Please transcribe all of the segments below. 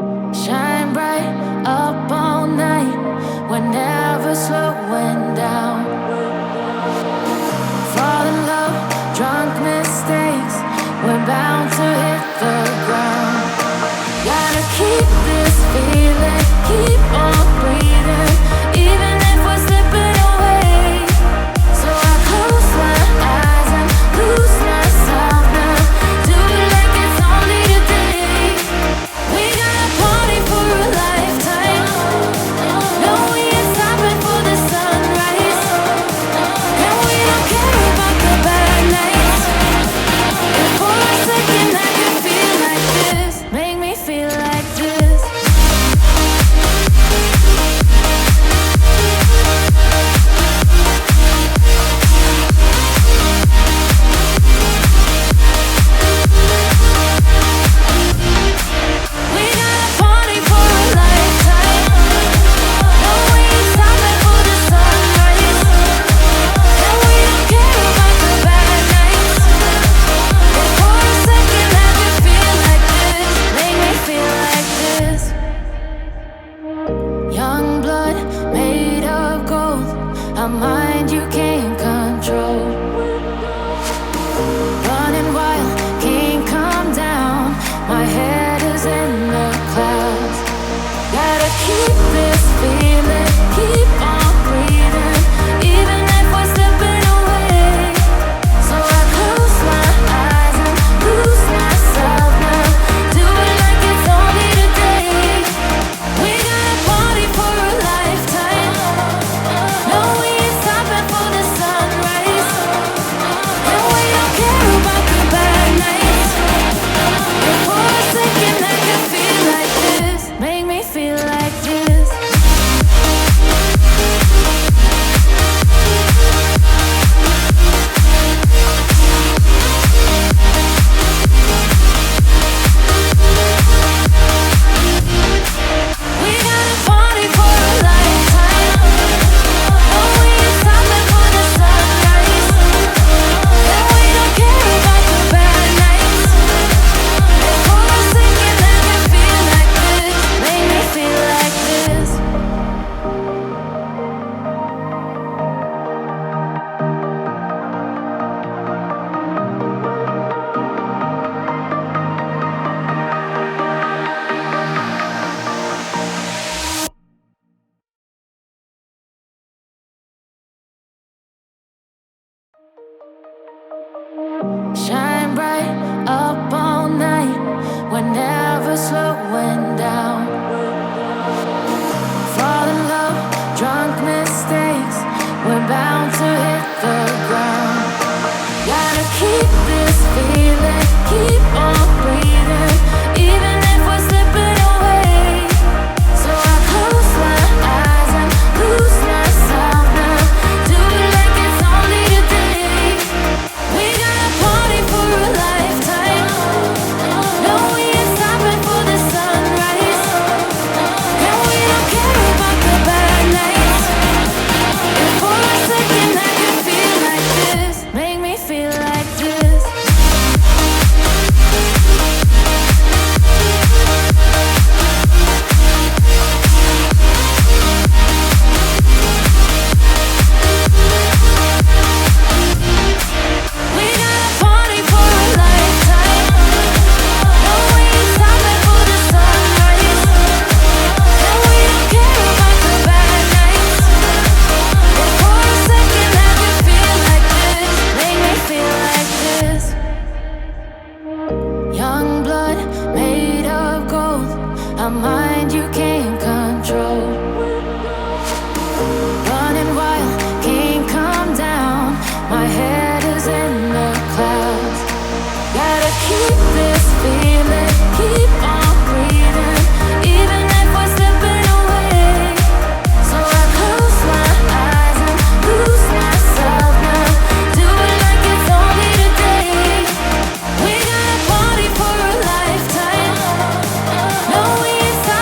Shine bright up all night. We're never slowing down. Fall in love, drunk mistakes. We're bound to hit the ground. Gotta keep this feeling, keep on breathing, even if we're slipping away. So I close my eyes and lose myself now. Do it like it's only today. We got a party for a lifetime. No, we ain't stopping for the sunrise. And we don't care about the bad nights. If for a second I can feel like this, make me feel like this. We got a party for a lifetime. No, we ain't stopping for the sunrise. And we don't care about the bad nights. If for a second I can feel like this, make me feel like this. Young blood made of gold, a mind you can't control. Running wild, can't come down. My head is in the clouds. Gotta keep this feeling, keep on breathing, even if we're slipping away. So I close my eyes and lose myself now. Do it like it's only today. We got a party for a lifetime. No, we ain't stopping for the sunrise. And we don't care about the bad nights. If for a second I can feel like this, make me feel like this. We got a party for a lifetime. No, we ain't stopping for the sunrise. And we don't care about the bad nights. If for a second I can feel like this, make me feel like this. Shine bright up all night. We're never slowing down. Fall in love, drunk mistakes. We're bound to hit the ground. Gotta keep this feeling, keep on breathing, even if we're slipping away. So I close my eyes and lose myself now. Do it like it's only today. We got a party for a lifetime. No, we ain't stopping for the sunrise. And we don't care about the bad nights. If for a second I can feel like this, make me feel like this. We got a party for a lifetime. No, we ain't stopping for the sunrise. And we don't care about the bad nights. If for a second I can feel like this, make me feel like this. Young blood made of gold, a mind you can't control. Running wild, can't come down. My head is in the clouds. Gotta keep this feeling, keep on breathing, even if we're slipping away. So I close my eyes and lose myself now. Do it like it's only today. We got a party for a lifetime. No, we ain't stopping.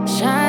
Shine